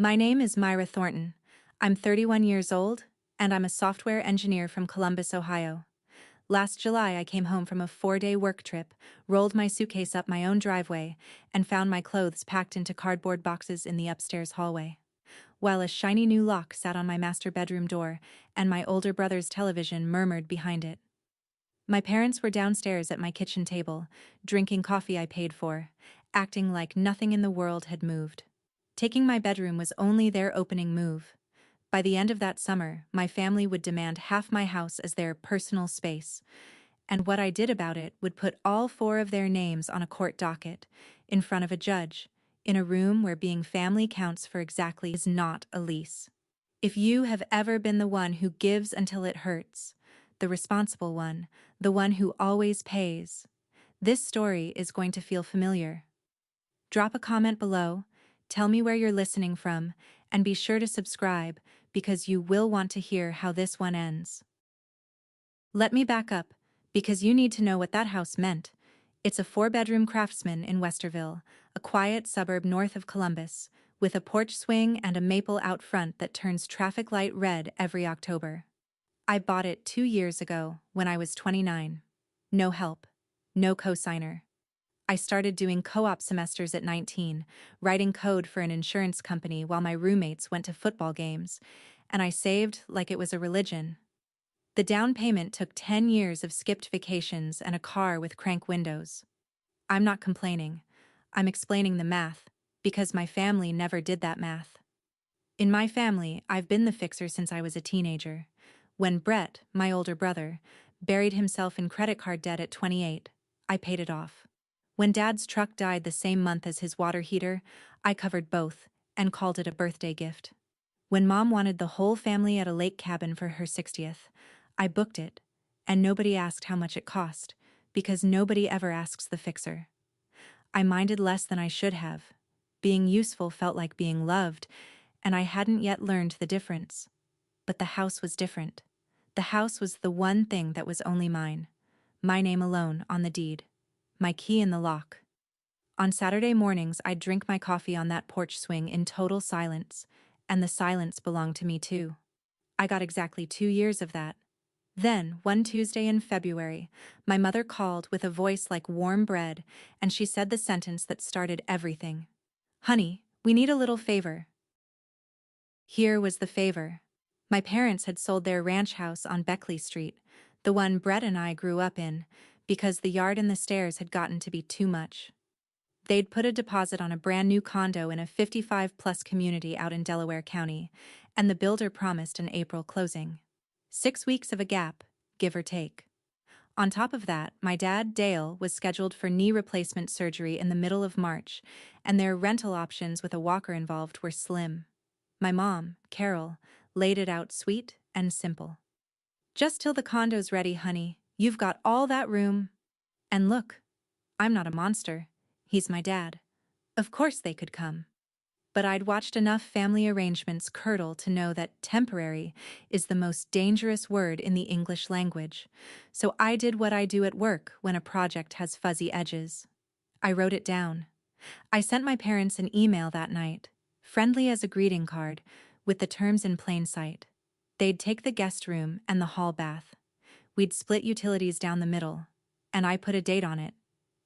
My name is Myra Thornton. I'm 31 years old, and I'm a software engineer from Columbus, Ohio. Last July, I came home from a 4-day work trip, rolled my suitcase up my own driveway, and found my clothes packed into cardboard boxes in the upstairs hallway. While a shiny new lock sat on my master bedroom door, and my older brother's television murmured behind it. My parents were downstairs at my kitchen table, drinking coffee I paid for, acting like nothing in the world had moved. Taking my bedroom was only their opening move. By the end of that summer, my family would demand half my house as their personal space, and what I did about it would put all 4 of their names on a court docket, in front of a judge, in a room where being family counts for exactly is not a lease. If you have ever been the one who gives until it hurts, the responsible one, the one who always pays, this story is going to feel familiar. Drop a comment below, tell me where you're listening from, and be sure to subscribe, because you will want to hear how this one ends. Let me back up, because you need to know what that house meant. It's a 4-bedroom Craftsman in Westerville, a quiet suburb north of Columbus, with a porch swing and a maple out front that turns traffic light red every October. I bought it 2 years ago, when I was 29. No help. No cosigner. I started doing co-op semesters at 19, writing code for an insurance company while my roommates went to football games, and I saved like it was a religion. The down payment took 10 years of skipped vacations and a car with crank windows. I'm not complaining. I'm explaining the math, because my family never did that math. In my family, I've been the fixer since I was a teenager. When Brett, my older brother, buried himself in credit card debt at 28, I paid it off. When Dad's truck died the same month as his water heater, I covered both and called it a birthday gift. When Mom wanted the whole family at a lake cabin for her 60th, I booked it, and nobody asked how much it cost, because nobody ever asks the fixer. I minded less than I should have. Being useful felt like being loved, and I hadn't yet learned the difference. But the house was different. The house was the one thing that was only mine. My name alone on the deed. My key in the lock. On Saturday mornings, I'd drink my coffee on that porch swing in total silence, and the silence belonged to me too. I got exactly 2 years of that. Then, one Tuesday in February, my mother called with a voice like warm bread, and she said the sentence that started everything. "Honey, we need a little favor." Here was the favor. My parents had sold their ranch house on Beckley Street, the one Brett and I grew up in, because the yard and the stairs had gotten to be too much. They'd put a deposit on a brand new condo in a 55-plus community out in Delaware County, and the builder promised an April closing. 6 weeks of a gap, give or take. On top of that, my dad, Dale, was scheduled for knee replacement surgery in the middle of March, and their rental options with a walker involved were slim. My mom, Carol, laid it out sweet and simple. "Just till the condo's ready, honey. You've got all that room. And look, I'm not a monster. He's my dad. Of course they could come." But I'd watched enough family arrangements curdle to know that temporary is the most dangerous word in the English language, so I did what I do at work when a project has fuzzy edges. I wrote it down. I sent my parents an email that night, friendly as a greeting card, with the terms in plain sight. They'd take the guest room and the hall bath. We'd split utilities down the middle, and I put a date on it.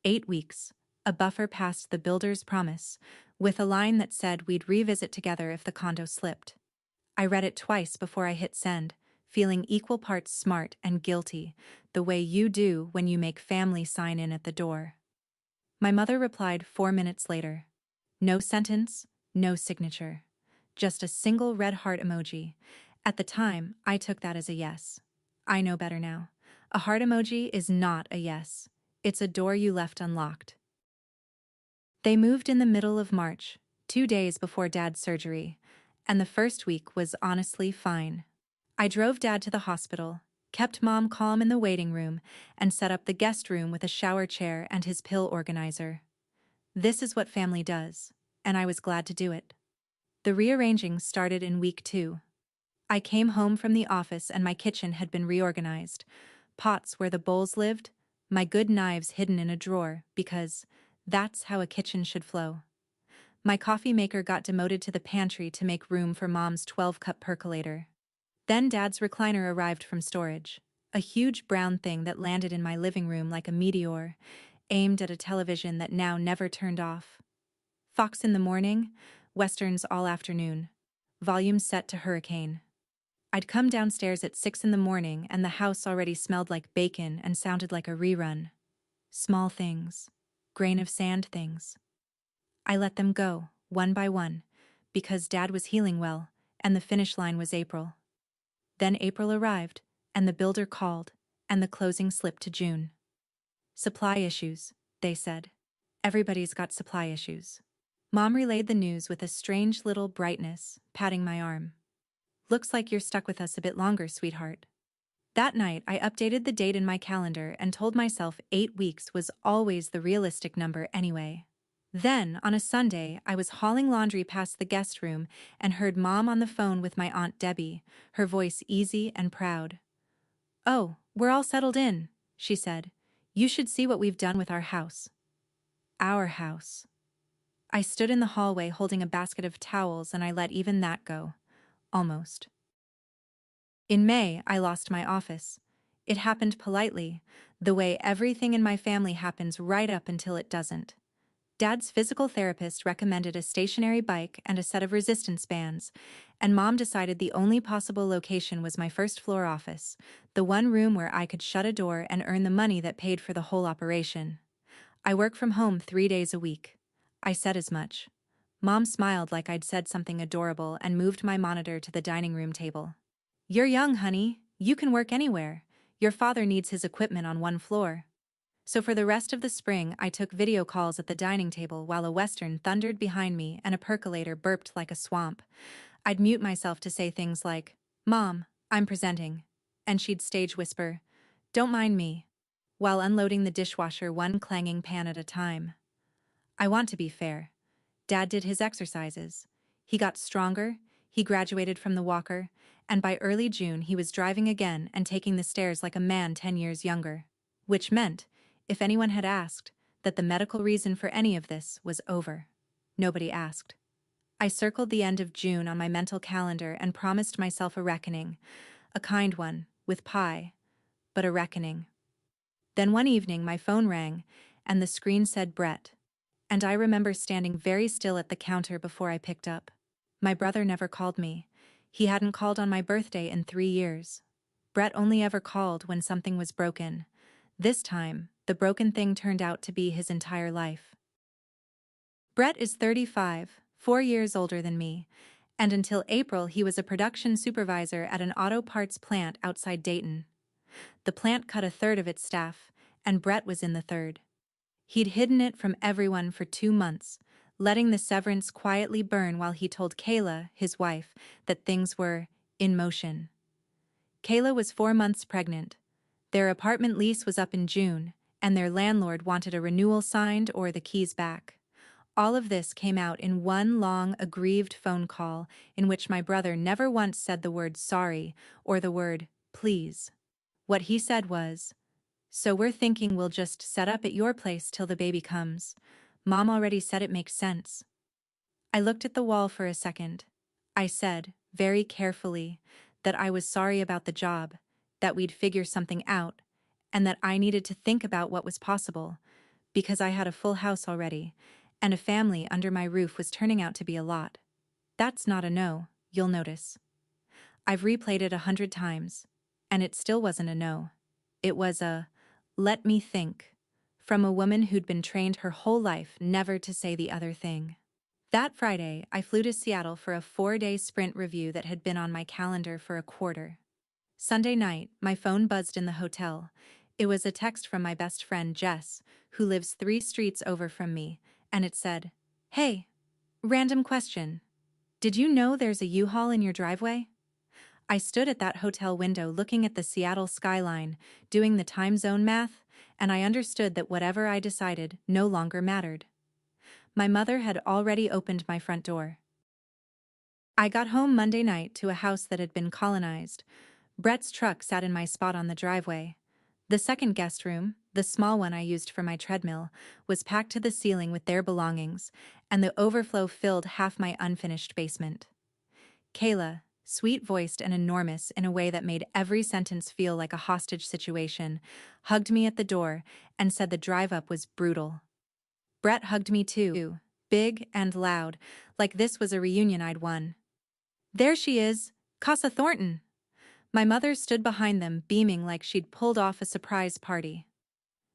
8 weeks, a buffer past the builder's promise, with a line that said we'd revisit together if the condo slipped. I read it twice before I hit send, feeling equal parts smart and guilty, the way you do when you make family sign in at the door. My mother replied 4 minutes later. No sentence, no signature. Just a single red heart emoji. At the time, I took that as a yes. I know better now. A heart emoji is not a yes. It's a door you left unlocked. They moved in the middle of March, 2 days before Dad's surgery, and the first week was honestly fine. I drove Dad to the hospital, kept Mom calm in the waiting room, and set up the guest room with a shower chair and his pill organizer. This is what family does, and I was glad to do it. The rearranging started in week 2. I came home from the office and my kitchen had been reorganized. Pots where the bowls lived, my good knives hidden in a drawer, because that's how a kitchen should flow. My coffee maker got demoted to the pantry to make room for Mom's 12-cup percolator. Then Dad's recliner arrived from storage. A huge brown thing that landed in my living room like a meteor, aimed at a television that now never turned off. Fox in the morning, Westerns all afternoon. Volume set to hurricane. I'd come downstairs at 6 in the morning and the house already smelled like bacon and sounded like a rerun. Small things. Grain of sand things. I let them go, one by one, because Dad was healing well, and the finish line was April. Then April arrived, and the builder called, and the closing slipped to June. Supply issues, they said. Everybody's got supply issues. Mom relayed the news with a strange little brightness, patting my arm. Looks like you're stuck with us a bit longer, sweetheart. That night, I updated the date in my calendar and told myself 8 weeks was always the realistic number anyway. Then, on a Sunday, I was hauling laundry past the guest room and heard Mom on the phone with my Aunt Debbie, her voice easy and proud. "Oh, we're all settled in," she said. "You should see what we've done with our house." Our house. I stood in the hallway holding a basket of towels and I let even that go. Almost. In May, I lost my office. It happened politely, the way everything in my family happens right up until it doesn't. Dad's physical therapist recommended a stationary bike and a set of resistance bands, and Mom decided the only possible location was my first-floor office, the one room where I could shut a door and earn the money that paid for the whole operation. I work from home 3 days a week. I said as much. Mom smiled like I'd said something adorable and moved my monitor to the dining room table. "You're young, honey. You can work anywhere. Your father needs his equipment on one floor." So for the rest of the spring, I took video calls at the dining table while a Western thundered behind me and a percolator burped like a swamp. I'd mute myself to say things like, "Mom, I'm presenting," and she'd stage whisper, "Don't mind me," while unloading the dishwasher one clanging pan at a time. I want to be fair. Dad did his exercises. He got stronger, he graduated from the walker, and by early June he was driving again and taking the stairs like a man 10 years younger. Which meant, if anyone had asked, that the medical reason for any of this was over. Nobody asked. I circled the end of June on my mental calendar and promised myself a reckoning, a kind one, with pie, but a reckoning. Then one evening my phone rang, and the screen said Brett. And I remember standing very still at the counter before I picked up. My brother never called me. He hadn't called on my birthday in 3 years. Brett only ever called when something was broken. This time, the broken thing turned out to be his entire life. Brett is 35, 4 years older than me, and until April he was a production supervisor at an auto parts plant outside Dayton. The plant cut a third of its staff, and Brett was in the third. He'd hidden it from everyone for 2 months, letting the severance quietly burn while he told Kayla, his wife, that things were in motion. Kayla was 4 months pregnant. Their apartment lease was up in June, and their landlord wanted a renewal signed or the keys back. All of this came out in one long, aggrieved phone call in which my brother never once said the word sorry or the word please. What he said was, "So we're thinking we'll just set up at your place till the baby comes. Mom already said it makes sense." I looked at the wall for a second. I said, very carefully, that I was sorry about the job, that we'd figure something out, and that I needed to think about what was possible, because I had a full house already, and a family under my roof was turning out to be a lot. That's not a no, you'll notice. I've replayed it 100 times, and it still wasn't a no. It was a, "Let me think," from a woman who'd been trained her whole life never to say the other thing. That Friday, I flew to Seattle for a 4-day sprint review that had been on my calendar for a quarter. Sunday night, my phone buzzed in the hotel. It was a text from my best friend Jess, who lives 3 streets over from me, and it said, "Hey, random question. Did you know there's a U-Haul in your driveway?" I stood at that hotel window looking at the Seattle skyline, doing the time zone math, and I understood that whatever I decided no longer mattered. My mother had already opened my front door. I got home Monday night to a house that had been colonized. Brett's truck sat in my spot on the driveway. The second guest room, The small one I used for my treadmill was packed to the ceiling with their belongings, and the overflow filled half my unfinished basement. Kayla, sweet-voiced and enormous in a way that made every sentence feel like a hostage situation, hugged me at the door and said the drive-up was brutal. Brett hugged me too, big and loud, like this was a reunion I'd won. There she is, Casa Thornton. My mother stood behind them, beaming like she'd pulled off a surprise party.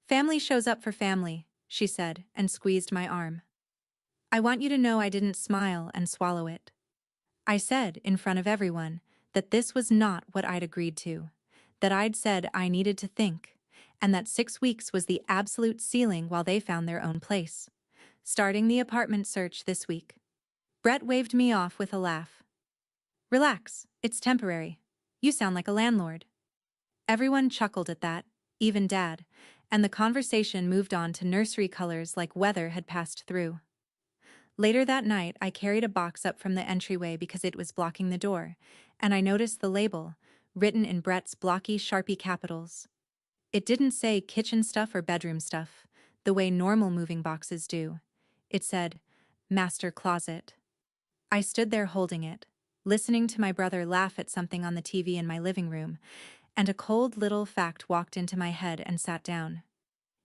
Family shows up for family, she said, and squeezed my arm. I want you to know I didn't smile and swallow it. I said, in front of everyone, that this was not what I'd agreed to, that I'd said I needed to think, and that 6 weeks was the absolute ceiling while they found their own place. Starting the apartment search this week. Brett waved me off with a laugh. Relax, it's temporary. You sound like a landlord. Everyone chuckled at that, even Dad, and the conversation moved on to nursery colors like weather had passed through. Later that night, I carried a box up from the entryway because it was blocking the door, and I noticed the label, written in Brett's blocky Sharpie capitals. It didn't say kitchen stuff or bedroom stuff, the way normal moving boxes do. It said, Master Closet. I stood there holding it, listening to my brother laugh at something on the TV in my living room, and a cold little fact walked into my head and sat down.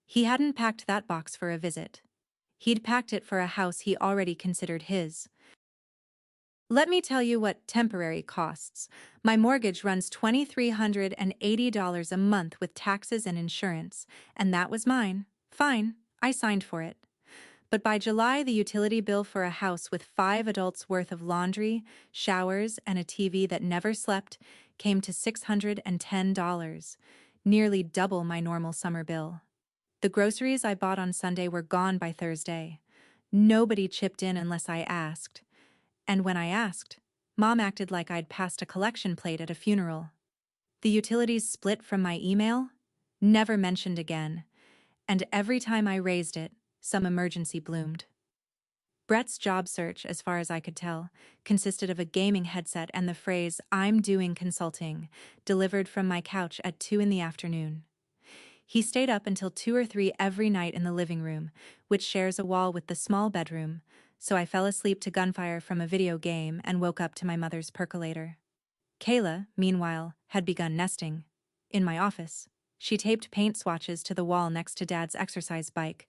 He hadn't packed that box for a visit. He'd packed it for a house he already considered his. Let me tell you what temporary costs. My mortgage runs $2,380 a month with taxes and insurance, and that was mine. Fine, I signed for it. But by July, the utility bill for a house with 5 adults' worth of laundry, showers, and a TV that never slept came to $610, nearly double my normal summer bill. The groceries I bought on Sunday were gone by Thursday. Nobody chipped in unless I asked. And when I asked, Mom acted like I'd passed a collection plate at a funeral. The utilities split from my email, never mentioned again, and every time I raised it, some emergency bloomed. Brett's job search, as far as I could tell, consisted of a gaming headset and the phrase, I'm doing consulting, delivered from my couch at 2 in the afternoon. He stayed up until 2 or 3 every night in the living room, which shares a wall with the small bedroom, so I fell asleep to gunfire from a video game and woke up to my mother's percolator. Kayla, meanwhile, had begun nesting. In my office, she taped paint swatches to the wall next to Dad's exercise bike,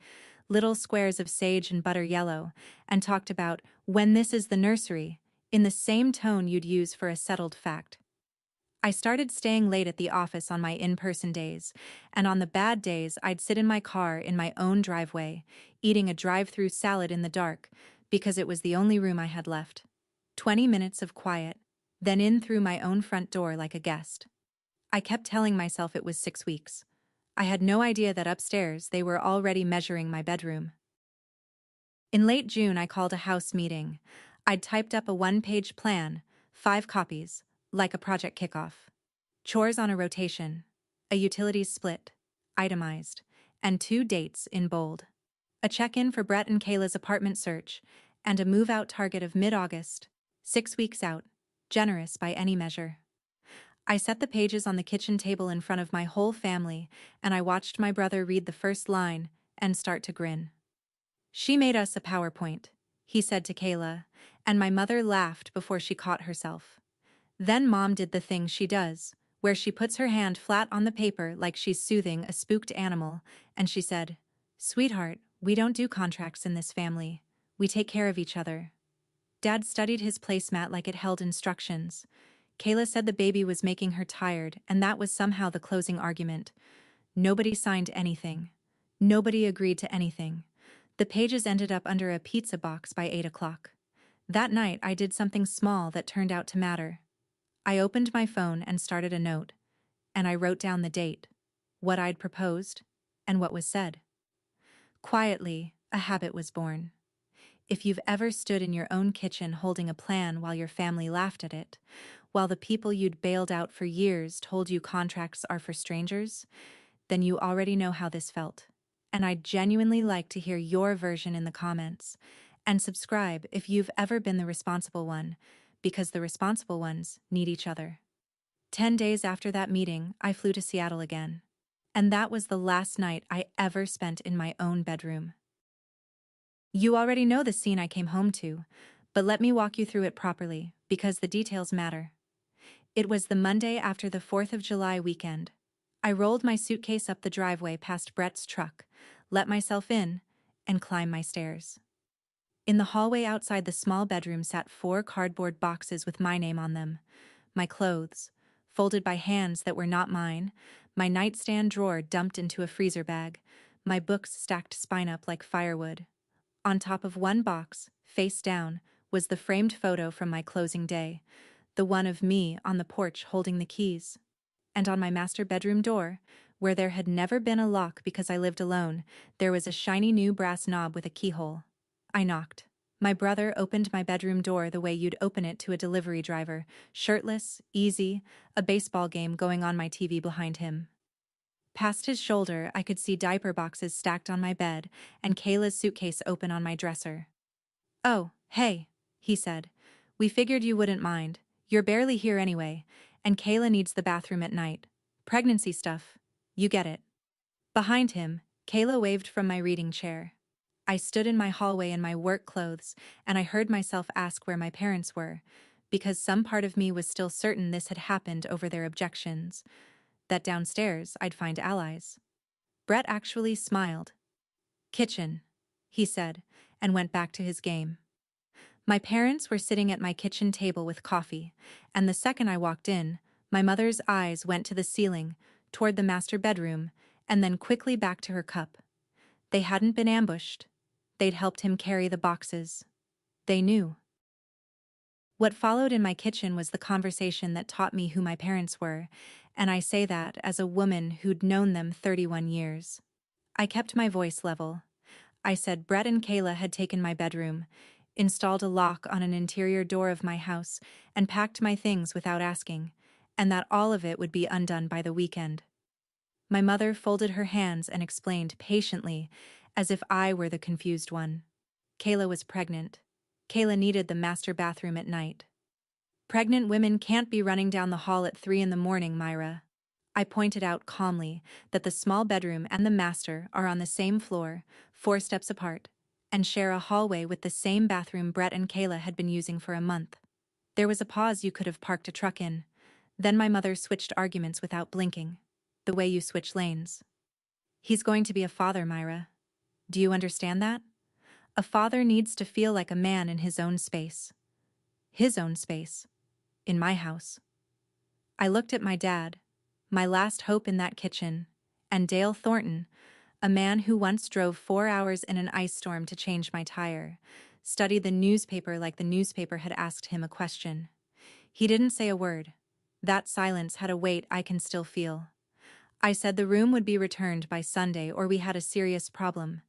little squares of sage and butter yellow, and talked about when this is the nursery, in the same tone you'd use for a settled fact. I started staying late at the office on my in-person days, and on the bad days I'd sit in my car in my own driveway, eating a drive-through salad in the dark, because it was the only room I had left. 20 minutes of quiet, then in through my own front door like a guest. I kept telling myself it was 6 weeks. I had no idea that upstairs they were already measuring my bedroom. In late June, I called a house meeting. I'd typed up a 1-page plan, 5 copies, like a project kickoff. Chores on a rotation, a utilities split, itemized, and 2 dates in bold. A check-in for Brett and Kayla's apartment search, and a move-out target of mid-August, 6 weeks out, generous by any measure. I set the pages on the kitchen table in front of my whole family, and I watched my brother read the first line and start to grin. She made us a PowerPoint, he said to Kayla, and my mother laughed before she caught herself. Then Mom did the thing she does, where she puts her hand flat on the paper like she's soothing a spooked animal, and she said, Sweetheart, we don't do contracts in this family. We take care of each other. Dad studied his placemat like it held instructions. Kayla said the baby was making her tired, and that was somehow the closing argument. Nobody signed anything. Nobody agreed to anything. The pages ended up under a pizza box by 8 o'clock. That night, I did something small that turned out to matter. I opened my phone and started a note, and I wrote down the date, what I'd proposed, and what was said. Quietly, a habit was born. If you've ever stood in your own kitchen holding a plan while your family laughed at it, while the people you'd bailed out for years told you contracts are for strangers, then you already know how this felt. And I'd genuinely like to hear your version in the comments. And subscribe if you've ever been the responsible one, because the responsible ones need each other. 10 days after that meeting, I flew to Seattle again. And that was the last night I ever spent in my own bedroom. You already know the scene I came home to, but let me walk you through it properly, because the details matter. It was the Monday after the 4th of July weekend. I rolled my suitcase up the driveway past Brett's truck, let myself in, and climbed my stairs. In the hallway outside the small bedroom sat 4 cardboard boxes with my name on them, my clothes, folded by hands that were not mine, my nightstand drawer dumped into a freezer bag, my books stacked spine up like firewood. On top of one box, face down, was the framed photo from my closing day, the one of me on the porch holding the keys. And on my master bedroom door, where there had never been a lock because I lived alone, there was a shiny new brass knob with a keyhole. I knocked. My brother opened my bedroom door the way you'd open it to a delivery driver, shirtless, easy, a baseball game going on my TV behind him. Past his shoulder, I could see diaper boxes stacked on my bed and Kayla's suitcase open on my dresser. "Oh, hey," he said. "We figured you wouldn't mind. You're barely here anyway, and Kayla needs the bathroom at night. Pregnancy stuff. You get it." Behind him, Kayla waved from my reading chair. I stood in my hallway in my work clothes, and I heard myself ask where my parents were, because some part of me was still certain this had happened over their objections, that downstairs I'd find allies. Brett actually smiled. "Kitchen," he said, and went back to his game. My parents were sitting at my kitchen table with coffee, and the second I walked in, my mother's eyes went to the ceiling, toward the master bedroom, and then quickly back to her cup. They hadn't been ambushed. They'd helped him carry the boxes. They knew. What followed in my kitchen was the conversation that taught me who my parents were, and I say that as a woman who'd known them 31 years. I kept my voice level. I said Brett and Kayla had taken my bedroom, installed a lock on an interior door of my house, and packed my things without asking, and that all of it would be undone by the weekend. My mother folded her hands and explained patiently, as if I were the confused one. Kayla was pregnant. Kayla needed the master bathroom at night. "Pregnant women can't be running down the hall at 3 in the morning, Myra." I pointed out calmly that the small bedroom and the master are on the same floor, 4 steps apart, and share a hallway with the same bathroom Brett and Kayla had been using for a month. There was a pause. "You could have parked a truck in." Then my mother switched arguments without blinking. "The way you switch lanes. He's going to be a father, Myra. Do you understand that? A father needs to feel like a man in his own space. His own space. In my house." I looked at my dad, my last hope in that kitchen, and Dale Thornton, a man who once drove 4 hours in an ice storm to change my tire, studied the newspaper like the newspaper had asked him a question. He didn't say a word. That silence had a weight I can still feel. I said the room would be returned by Sunday or we had a serious problem.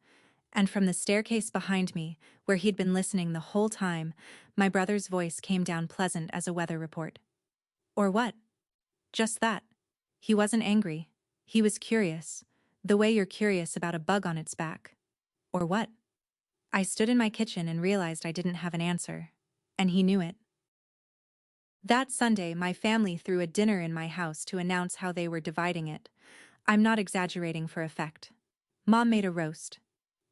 And from the staircase behind me, where he'd been listening the whole time, my brother's voice came down pleasant as a weather report. "Or what?" Just that. He wasn't angry. He was curious. The way you're curious about a bug on its back. "Or what?" I stood in my kitchen and realized I didn't have an answer. And he knew it. That Sunday, my family threw a dinner in my house to announce how they were dividing it. I'm not exaggerating for effect. Mom made a roast.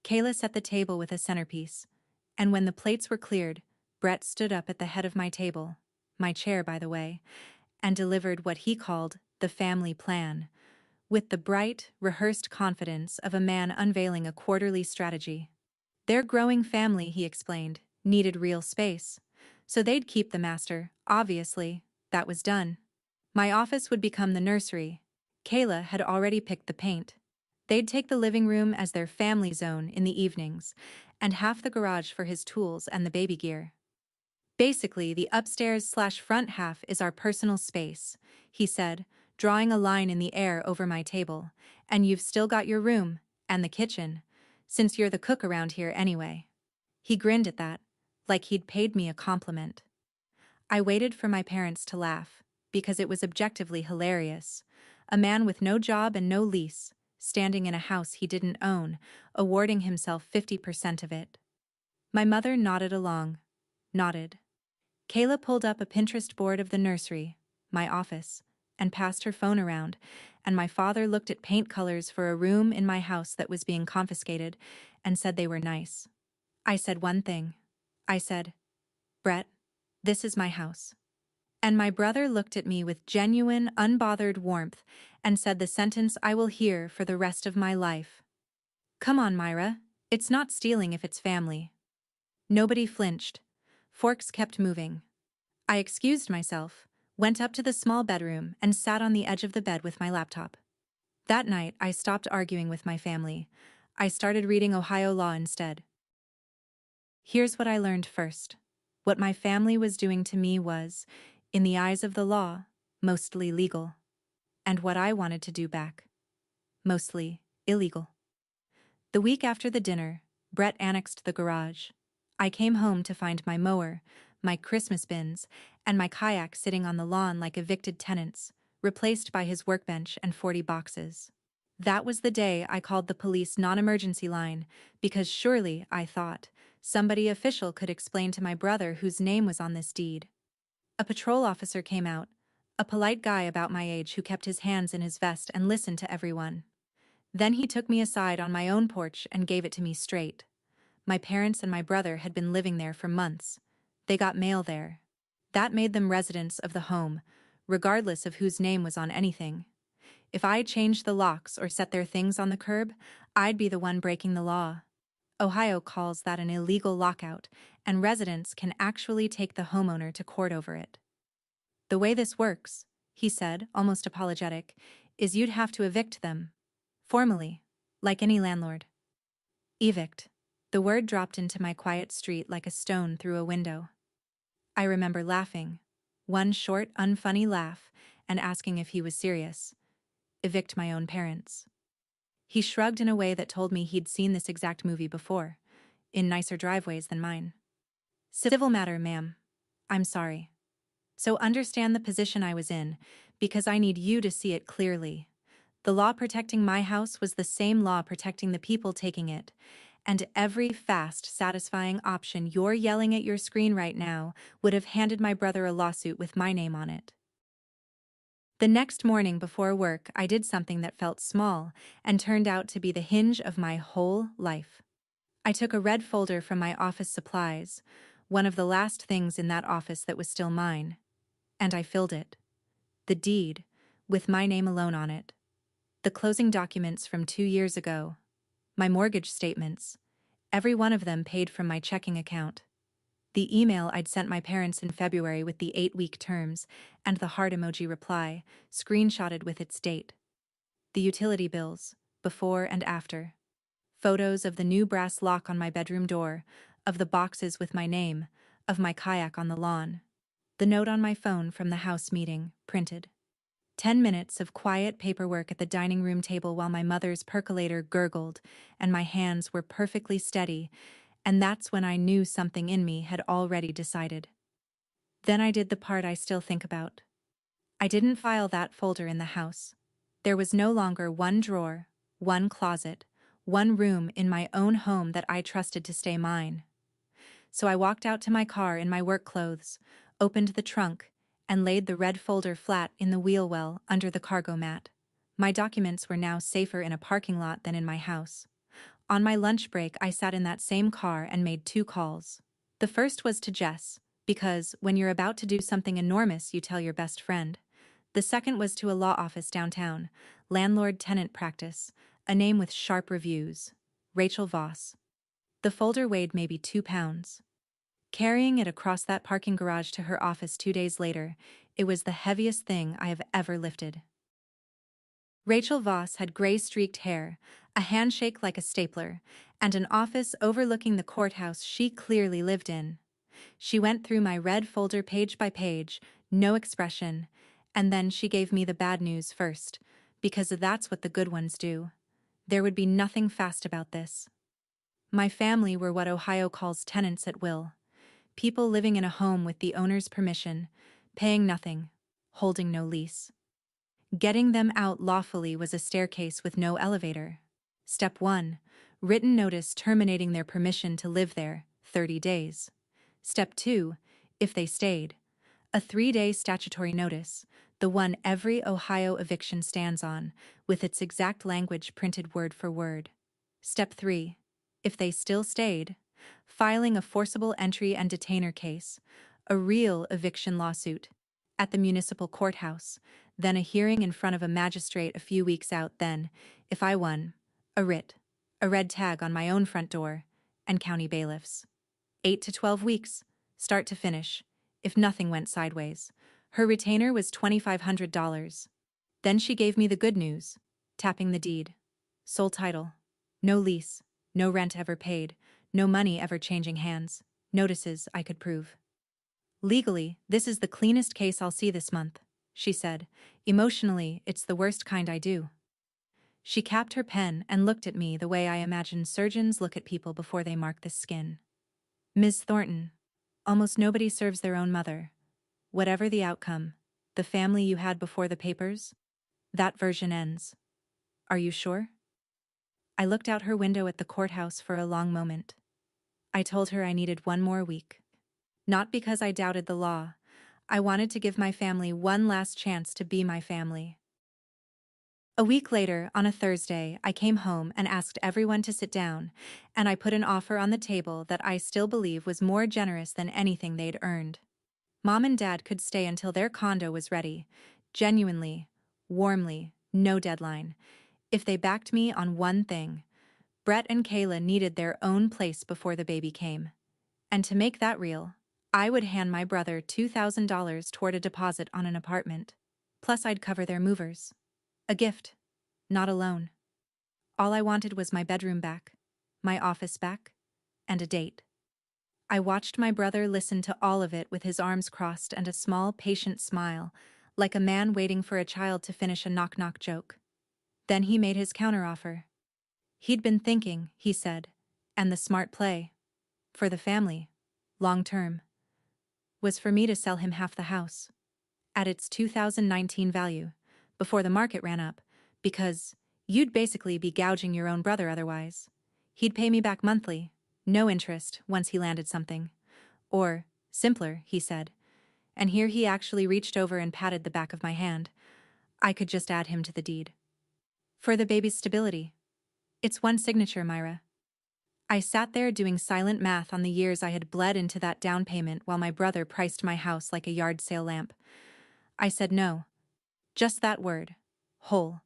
Kayla set the table with a centerpiece. And when the plates were cleared, Brett stood up at the head of my table, my chair by the way, and delivered what he called the family plan, with the bright, rehearsed confidence of a man unveiling a quarterly strategy. Their growing family, he explained, needed real space. So they'd keep the master, obviously. That was done. My office would become the nursery. Kayla had already picked the paint. They'd take the living room as their family zone in the evenings, and half the garage for his tools and the baby gear. "Basically, the upstairs/front half is our personal space," he said, drawing a line in the air over my table, "and you've still got your room, and the kitchen, since you're the cook around here anyway." He grinned at that, like he'd paid me a compliment. I waited for my parents to laugh, because it was objectively hilarious. A man with no job and no lease, standing in a house he didn't own, awarding himself 50% of it. My mother nodded along. Nodded. Kayla pulled up a Pinterest board of the nursery, my office, and passed her phone around, and my father looked at paint colors for a room in my house that was being confiscated and said they were nice. I said one thing. I said, "Brett, this is my house." And my brother looked at me with genuine, unbothered warmth and said the sentence I will hear for the rest of my life. "Come on, Myra. It's not stealing if it's family." Nobody flinched. Forks kept moving. I excused myself, went up to the small bedroom, and sat on the edge of the bed with my laptop. That night, I stopped arguing with my family. I started reading Ohio law instead. Here's what I learned first. What my family was doing to me was, in the eyes of the law, mostly legal. And what I wanted to do back, mostly illegal. The week after the dinner, Brett annexed the garage. I came home to find my mower, my Christmas bins, and my kayak sitting on the lawn like evicted tenants, replaced by his workbench and 40 boxes. That was the day I called the police non-emergency line, because surely, I thought, somebody official could explain to my brother whose name was on this deed. A patrol officer came out, a polite guy about my age who kept his hands in his vest and listened to everyone. Then he took me aside on my own porch and gave it to me straight. My parents and my brother had been living there for months. They got mail there. That made them residents of the home, regardless of whose name was on anything. If I changed the locks or set their things on the curb, I'd be the one breaking the law. Ohio calls that an illegal lockout, and residents can actually take the homeowner to court over it. "The way this works," he said, almost apologetic, "is you'd have to evict them. Formally, like any landlord." Evict. The word dropped into my quiet street like a stone through a window. I remember laughing, one short, unfunny laugh, and asking if he was serious. Evict my own parents. He shrugged in a way that told me he'd seen this exact movie before, in nicer driveways than mine. "Civil matter, ma'am. I'm sorry. So understand the position I was in, because I need you to see it clearly. The law protecting my house was the same law protecting the people taking it, and every fast, satisfying option you're yelling at your screen right now would have handed my brother a lawsuit with my name on it." The next morning before work, I did something that felt small and turned out to be the hinge of my whole life. I took a red folder from my office supplies, one of the last things in that office that was still mine, and I filled it. The deed, with my name alone on it. The closing documents from 2 years ago. My mortgage statements. Every one of them paid from my checking account. The email I'd sent my parents in February with the 8-week terms, and the heart emoji reply, screenshotted with its date. The utility bills, before and after. Photos of the new brass lock on my bedroom door, of the boxes with my name, of my kayak on the lawn. The note on my phone from the house meeting, printed. 10 minutes of quiet paperwork at the dining room table while my mother's percolator gurgled and my hands were perfectly steady, and that's when I knew something in me had already decided. Then I did the part I still think about. I didn't file that folder in the house. There was no longer one drawer, one closet, one room in my own home that I trusted to stay mine. So I walked out to my car in my work clothes, opened the trunk, and laid the red folder flat in the wheel well under the cargo mat. My documents were now safer in a parking lot than in my house. On my lunch break, I sat in that same car and made 2 calls. The first was to Jess, because when you're about to do something enormous, you tell your best friend. The second was to a law office downtown, landlord-tenant practice, a name with sharp reviews. Rachel Voss. The folder weighed maybe 2 pounds. Carrying it across that parking garage to her office 2 days later, it was the heaviest thing I have ever lifted. Rachel Voss had gray-streaked hair, a handshake like a stapler, and an office overlooking the courthouse she clearly lived in. She went through my red folder page by page, no expression, and then she gave me the bad news first, because that's what the good ones do. There would be nothing fast about this. My family were what Ohio calls tenants at will. People living in a home with the owner's permission, paying nothing, holding no lease. Getting them out lawfully was a staircase with no elevator. Step 1, written notice terminating their permission to live there, 30 days. Step 2, if they stayed, a 3-day statutory notice, the one every Ohio eviction stands on, with its exact language printed word for word. Step 3. If they still stayed, filing a forcible entry and detainer case, a real eviction lawsuit, at the municipal courthouse, then a hearing in front of a magistrate a few weeks out, then, if I won, a writ, a red tag on my own front door, and county bailiffs. 8 to 12 weeks, start to finish, if nothing went sideways. Her retainer was $2,500. Then she gave me the good news, tapping the deed. Sole title. No lease, no rent ever paid, no money ever changing hands, notices I could prove. Legally, this is the cleanest case I'll see this month, she said. Emotionally, it's the worst kind I do. She capped her pen and looked at me the way I imagine surgeons look at people before they mark the skin. Ms. Thornton, almost nobody serves their own mother. Whatever the outcome, the family you had before the papers, that version ends. Are you sure? I looked out her window at the courthouse for a long moment. I told her I needed one more week. Not because I doubted the law. I wanted to give my family one last chance to be my family. A week later, on a Thursday, I came home and asked everyone to sit down, and I put an offer on the table that I still believe was more generous than anything they'd earned. Mom and Dad could stay until their condo was ready, genuinely, warmly, no deadline, if they backed me on one thing. Brett and Kayla needed their own place before the baby came. And to make that real, I would hand my brother $2,000 toward a deposit on an apartment. Plus I'd cover their movers. A gift, not a loan. All I wanted was my bedroom back, my office back, and a date. I watched my brother listen to all of it with his arms crossed and a small, patient smile, like a man waiting for a child to finish a knock-knock joke. Then he made his counteroffer. He'd been thinking, he said, and the smart play, for the family, long-term, was for me to sell him half the house, at its 2019 value, before the market ran up, because you'd basically be gouging your own brother otherwise. He'd pay me back monthly, no interest, once he landed something. Or, simpler, he said. And here he actually reached over and patted the back of my hand. I could just add him to the deed. For the baby's stability. It's one signature, Myra. I sat there doing silent math on the years I had bled into that down payment while my brother priced my house like a yard sale lamp. I said no. Just that word. Whole.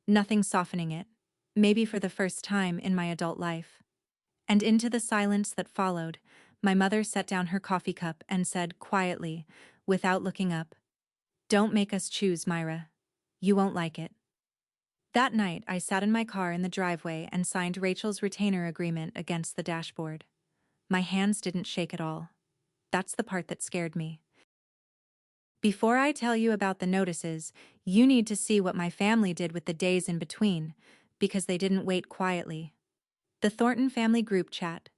Nothing softening it. Maybe for the first time in my adult life. And into the silence that followed, my mother set down her coffee cup and said quietly, without looking up, "Don't make us choose, Myra. You won't like it." That night, I sat in my car in the driveway and signed Rachel's retainer agreement against the dashboard. My hands didn't shake at all. That's the part that scared me. Before I tell you about the notices, you need to see what my family did with the days in between, because they didn't wait quietly. The Thornton family group chat,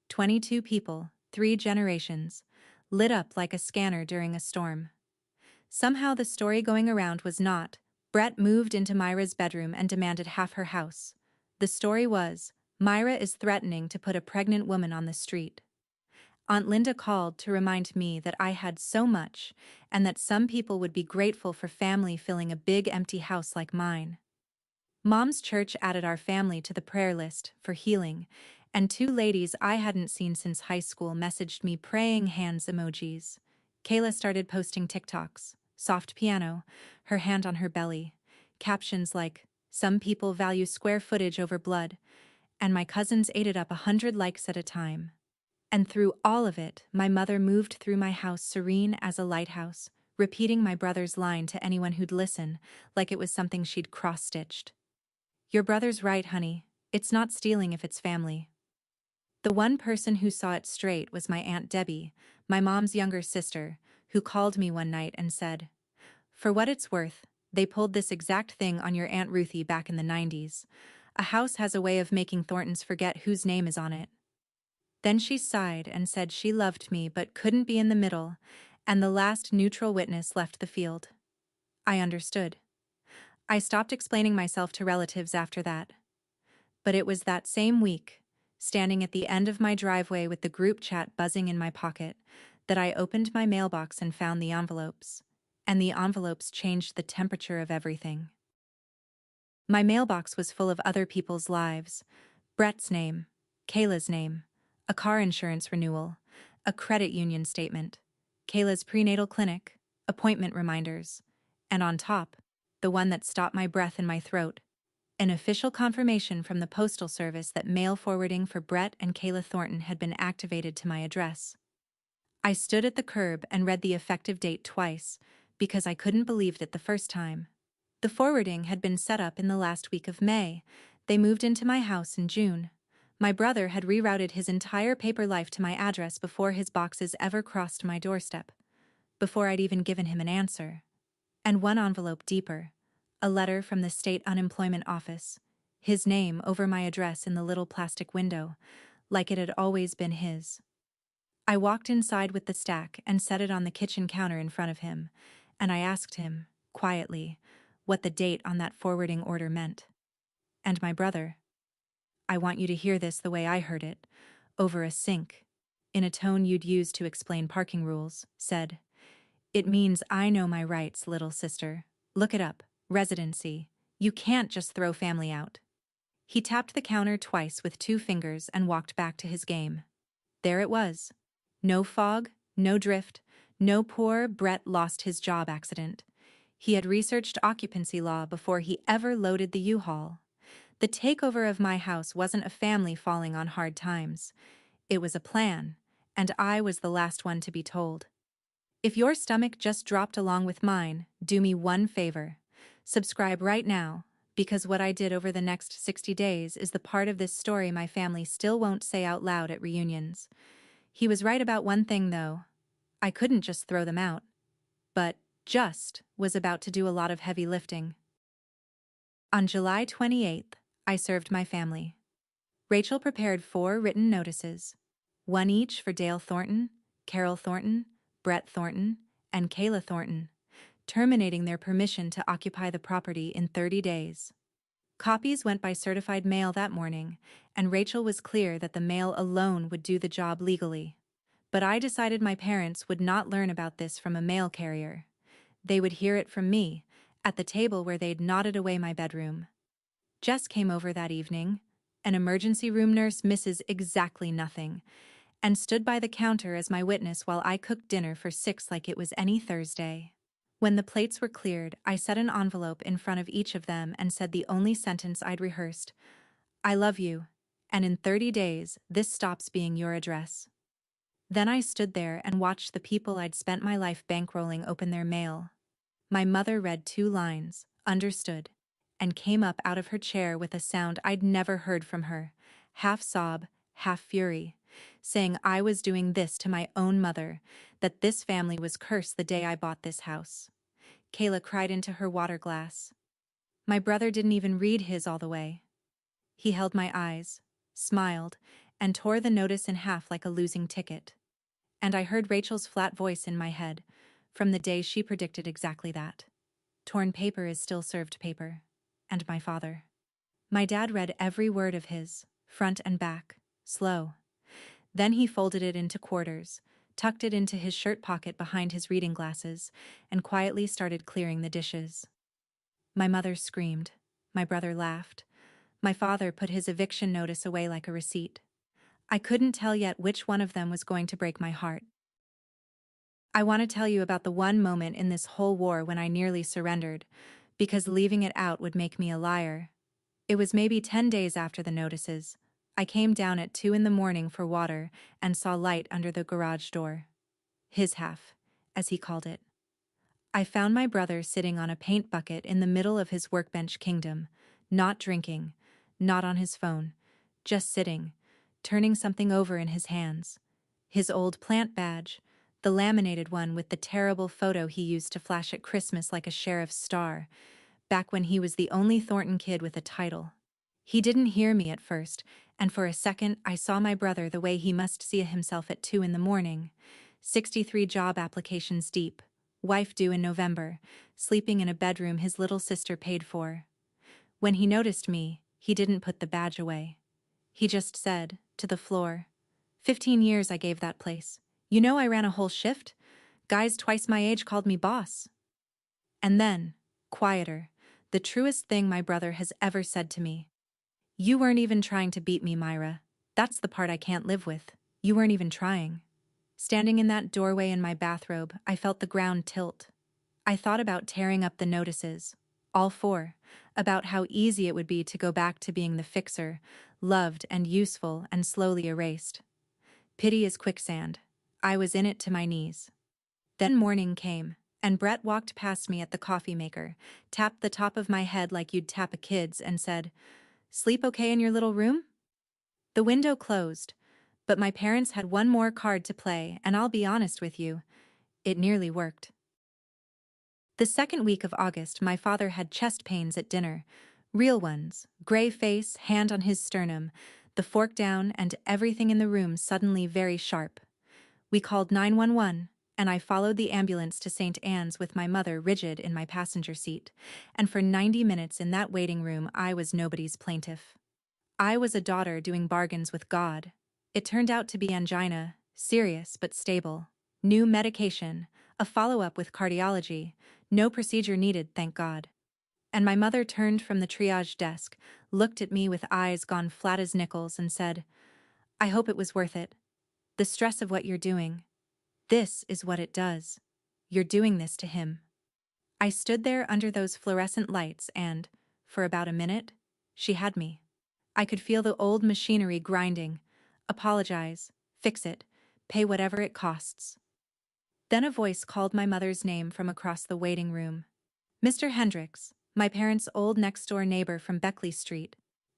22 people, 3 generations, lit up like a scanner during a storm. Somehow the story going around was not, Brett moved into Myra's bedroom and demanded half her house. The story was, Myra is threatening to put a pregnant woman on the street. Aunt Linda called to remind me that I had so much, and that some people would be grateful for family filling a big empty house like mine. Mom's church added our family to the prayer list for healing, and 2 ladies I hadn't seen since high school messaged me praying hands emojis. Kayla started posting TikToks, soft piano, her hand on her belly, captions like, "Some people value square footage over blood," and my cousins ate it up 100 likes at a time. And through all of it, my mother moved through my house serene as a lighthouse, repeating my brother's line to anyone who'd listen, like it was something she'd cross-stitched. "Your brother's right, honey. It's not stealing if it's family." The one person who saw it straight was my Aunt Debbie, my mom's younger sister, who called me one night and said, "For what it's worth, they pulled this exact thing on your Aunt Ruthie back in the 90s. A house has a way of making Thorntons forget whose name is on it." Then she sighed and said she loved me but couldn't be in the middle, and the last neutral witness left the field. I understood. I stopped explaining myself to relatives after that. But it was that same week, standing at the end of my driveway with the group chat buzzing in my pocket, that I opened my mailbox and found the envelopes. and the envelopes changed the temperature of everything. My mailbox was full of other people's lives: Brett's name, Kayla's name, a car insurance renewal, a credit union statement, Kayla's prenatal clinic, appointment reminders, and on top, the one that stopped my breath in my throat, an official confirmation from the Postal Service that mail forwarding for Brett and Kayla Thornton had been activated to my address. I stood at the curb and read the effective date twice, because I couldn't believe it the first time. The forwarding had been set up in the last week of May. They moved into my house in June. My brother had rerouted his entire paper life to my address before his boxes ever crossed my doorstep, before I'd even given him an answer. And one envelope deeper, a letter from the state unemployment office, his name over my address in the little plastic window, like it had always been his. I walked inside with the stack and set it on the kitchen counter in front of him, and I asked him, quietly, what the date on that forwarding order meant. And my brother, I want you to hear this the way I heard it, over a sink, in a tone you'd use to explain parking rules, said, "It means I know my rights, little sister. Look it up. Residency. You can't just throw family out." He tapped the counter twice with 2 fingers and walked back to his game. There it was. No fog, no drift, no poor Brett lost his job accident. He had researched occupancy law before he ever loaded the U-Haul. The takeover of my house wasn't a family falling on hard times. It was a plan, and I was the last one to be told. If your stomach just dropped along with mine, do me one favor. Subscribe right now, because what I did over the next 60 days is the part of this story my family still won't say out loud at reunions. He was right about one thing, though. I couldn't just throw them out. But just was about to do a lot of heavy lifting. On July 28th, I served my family. Rachel prepared 4 written notices, one each for Dale Thornton, Carol Thornton, Brett Thornton, and Kayla Thornton, terminating their permission to occupy the property in 30 days. Copies went by certified mail that morning, and Rachel was clear that the mail alone would do the job legally. But I decided my parents would not learn about this from a mail carrier. They would hear it from me, at the table where they'd knotted away my bedroom. Jess came over that evening, an emergency room nurse misses exactly nothing, and stood by the counter as my witness while I cooked dinner for 6 like it was any Thursday. When the plates were cleared, I set an envelope in front of each of them and said the only sentence I'd rehearsed: "I love you, and in 30 days, this stops being your address." Then I stood there and watched the people I'd spent my life bankrolling open their mail. My mother read 2 lines, understood, and came up out of her chair with a sound I'd never heard from her, half sob, half fury, saying I was doing this to my own mother, that this family was cursed the day I bought this house. Kayla cried into her water glass. My brother didn't even read his all the way. He held my eyes, smiled, and tore the notice in half like a losing ticket. And I heard Rachel's flat voice in my head, from the day she predicted exactly that. Torn paper is still served paper. And my father. My dad read every word of his, front and back, slow. Then he folded it into quarters, tucked it into his shirt pocket behind his reading glasses, and quietly started clearing the dishes. My mother screamed. My brother laughed. My father put his eviction notice away like a receipt. I couldn't tell yet which one of them was going to break my heart. I want to tell you about the one moment in this whole war when I nearly surrendered, because leaving it out would make me a liar. It was maybe 10 days after the notices. I came down at 2 in the morning for water and saw light under the garage door. His half, as he called it. I found my brother sitting on a paint bucket in the middle of his workbench kingdom, not drinking, not on his phone, just sitting, turning something over in his hands. His old plant badge, the laminated one with the terrible photo he used to flash at Christmas like a sheriff's star, back when he was the only Thornton kid with a title. He didn't hear me at first, and for a second I saw my brother the way he must see himself at 2 in the morning, 63 job applications deep, wife due in November, sleeping in a bedroom his little sister paid for. When he noticed me, he didn't put the badge away. He just said, to the floor, 15 years I gave that place. You know I ran a whole shift? Guys twice my age called me boss. And then, quieter, the truest thing my brother has ever said to me. You weren't even trying to beat me, Myra. That's the part I can't live with. You weren't even trying. Standing in that doorway in my bathrobe, I felt the ground tilt. I thought about tearing up the notices, all four, about how easy it would be to go back to being the fixer, loved and useful and slowly erased. Pity is quicksand. I was in it to my knees. Then morning came, and Brett walked past me at the coffee maker, tapped the top of my head like you'd tap a kid's, and said, "Sleep okay in your little room?" The window closed, but my parents had one more card to play, and I'll be honest with you, it nearly worked. The second week of August, my father had chest pains at dinner. Real ones, gray face, hand on his sternum, the fork down, and everything in the room suddenly very sharp. We called 911, and I followed the ambulance to St. Anne's with my mother rigid in my passenger seat, and for 90 minutes in that waiting room I was nobody's plaintiff. I was a daughter doing bargains with God. It turned out to be angina, serious but stable. New medication, a follow-up with cardiology, no procedure needed, thank God. And my mother turned from the triage desk, looked at me with eyes gone flat as nickels, and said, "I hope it was worth it. The stress of what you're doing. This is what it does. You're doing this to him." I stood there under those fluorescent lights and, for about a minute, she had me. I could feel the old machinery grinding. Apologize, fix it, pay whatever it costs. Then a voice called my mother's name from across the waiting room. Mr. Hendricks, my parents' old next-door neighbor from Beckley Street,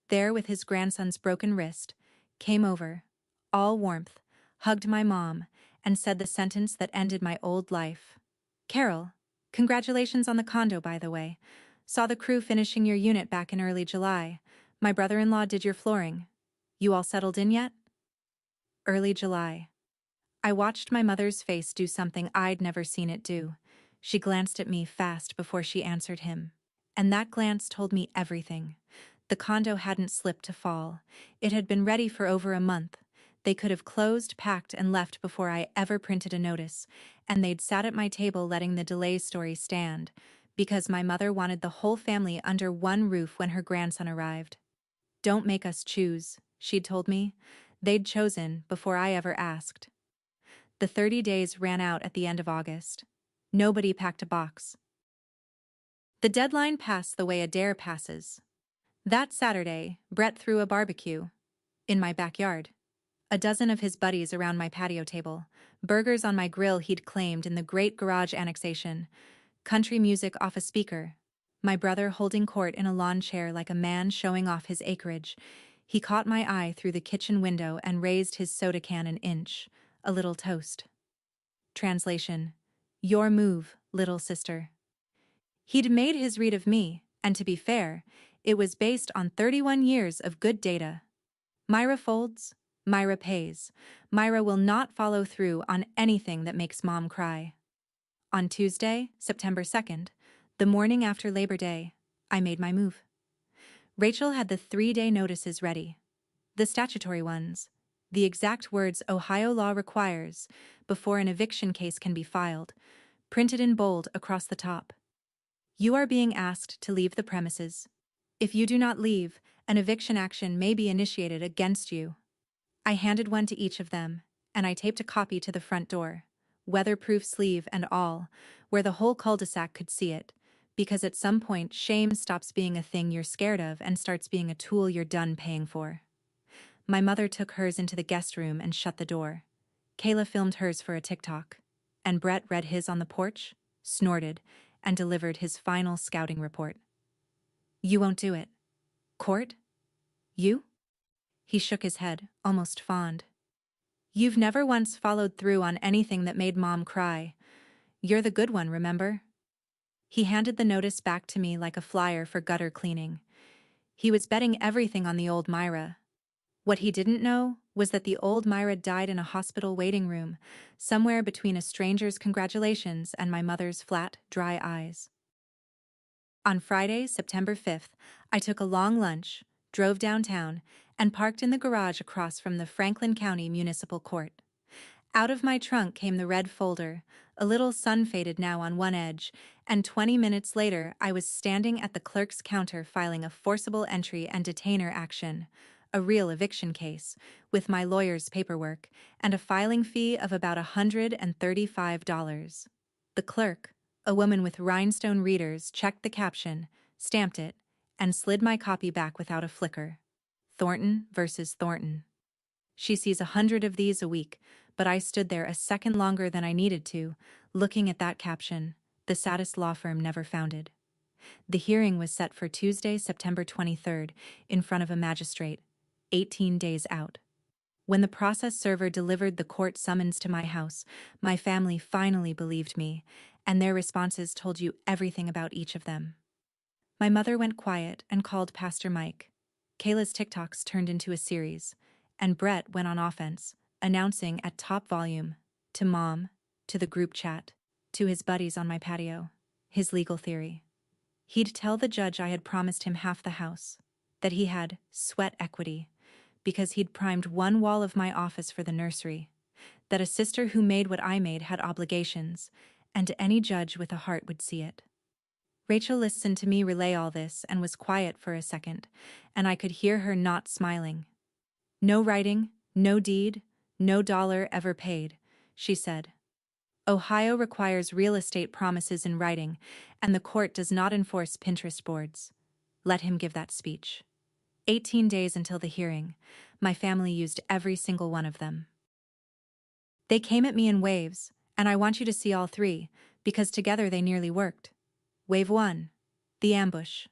there with his grandson's broken wrist, came over, all warmth, hugged my mom, and said the sentence that ended my old life. "Carol, congratulations on the condo, by the way. Saw the crew finishing your unit back in early July. My brother-in-law did your flooring. You all settled in yet?" Early July. I watched my mother's face do something I'd never seen it do. She glanced at me fast before she answered him. And that glance told me everything. The condo hadn't slipped to fall. It had been ready for over a month. They could have closed, packed, and left before I ever printed a notice, and they'd sat at my table letting the delay story stand, because my mother wanted the whole family under one roof when her grandson arrived. "Don't make us choose," she'd told me. They'd chosen before I ever asked. The 30 days ran out at the end of August. Nobody packed a box. The deadline passed the way a dare passes. That Saturday, Brett threw a barbecue. In my backyard. A dozen of his buddies around my patio table. Burgers on my grill he'd claimed in the great garage annexation. Country music off a speaker. My brother holding court in a lawn chair like a man showing off his acreage. He caught my eye through the kitchen window and raised his soda can an inch. A little toast. Translation: "Your move, little sister." He'd made his read of me, and to be fair, it was based on 31 years of good data. Myra folds, Myra pays. Myra will not follow through on anything that makes mom cry. On Tuesday, September 2nd, the morning after Labor Day, I made my move. Rachel had the 3-day notices ready. The statutory ones. The exact words Ohio law requires before an eviction case can be filed, printed in bold across the top. You are being asked to leave the premises. If you do not leave, an eviction action may be initiated against you. I handed one to each of them, and I taped a copy to the front door, weatherproof sleeve and all, where the whole cul-de-sac could see it, because at some point shame stops being a thing you're scared of and starts being a tool you're done paying for. My mother took hers into the guest room and shut the door. Kayla filmed hers for a TikTok, and Brett read his on the porch, snorted, and delivered his final scouting report. "You won't do it. Court? You?" He shook his head, almost fond. "You've never once followed through on anything that made Mom cry. You're the good one, remember?" He handed the notice back to me like a flyer for gutter cleaning. He was betting everything on the old Myra. What he didn't know was that the old Myra died in a hospital waiting room, somewhere between a stranger's congratulations and my mother's flat, dry eyes. On Friday, September 5th, I took a long lunch, drove downtown, and parked in the garage across from the Franklin County Municipal Court. Out of my trunk came the red folder, A little sun faded now on one edge, and 20 minutes later I was standing at the clerk's counter filing a forcible entry and detainer action, a real eviction case, with my lawyer's paperwork, and a filing fee of about $135. The clerk, a woman with rhinestone readers, checked the caption, stamped it, and slid my copy back without a flicker. Thornton versus Thornton. She sees 100 of these a week, but I stood there a second longer than I needed to, looking at that caption, the saddest law firm never founded. The hearing was set for Tuesday, September 23rd, in front of a magistrate, 18 days out. When the process server delivered the court summons to my house, my family finally believed me, and their responses told you everything about each of them. My mother went quiet and called Pastor Mike. Kayla's TikToks turned into a series, and Brett went on offense, announcing at top volume, to Mom, to the group chat, to his buddies on my patio, his legal theory. He'd tell the judge I had promised him half the house, that he had sweat equity, because he'd primed one wall of my office for the nursery, that a sister who made what I made had obligations, and any judge with a heart would see it. Rachel listened to me relay all this and was quiet for a second, and I could hear her not smiling. No writing, no deed, no dollar ever paid, she said. Ohio requires real estate promises in writing, and the court does not enforce Pinterest boards. Let him give that speech. 18 days until the hearing, my family used every single one of them. They came at me in waves, and I want you to see all three, because together they nearly worked. Wave 1. The ambush.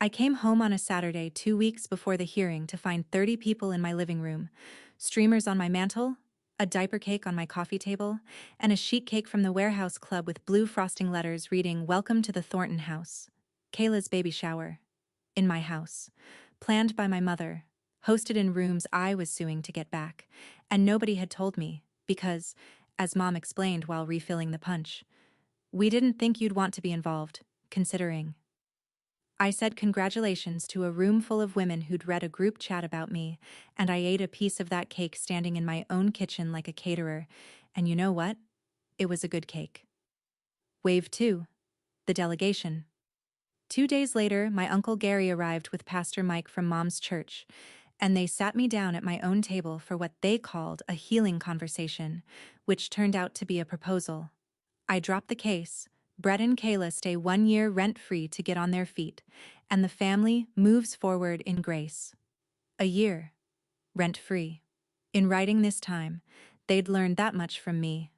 I came home on a Saturday 2 weeks before the hearing to find 30 people in my living room, streamers on my mantle, a diaper cake on my coffee table, and a sheet cake from the warehouse club with blue frosting letters reading "Welcome to the Thornton House." Kayla's baby shower. In my house. Planned by my mother. Hosted in rooms I was suing to get back, and nobody had told me, because, as Mom explained while refilling the punch, we didn't think you'd want to be involved, considering. I said congratulations to a room full of women who'd read a group chat about me, and I ate a piece of that cake standing in my own kitchen like a caterer, and you know what? It was a good cake. Wave 2. The delegation. 2 days later, my Uncle Gary arrived with Pastor Mike from Mom's church, and they sat me down at my own table for what they called a healing conversation, which turned out to be a proposal. I dropped the case. Brett and Kayla stay 1 year rent-free to get on their feet, and the family moves forward in grace. A year. Rent-free. In writing this time, they'd learned that much from me.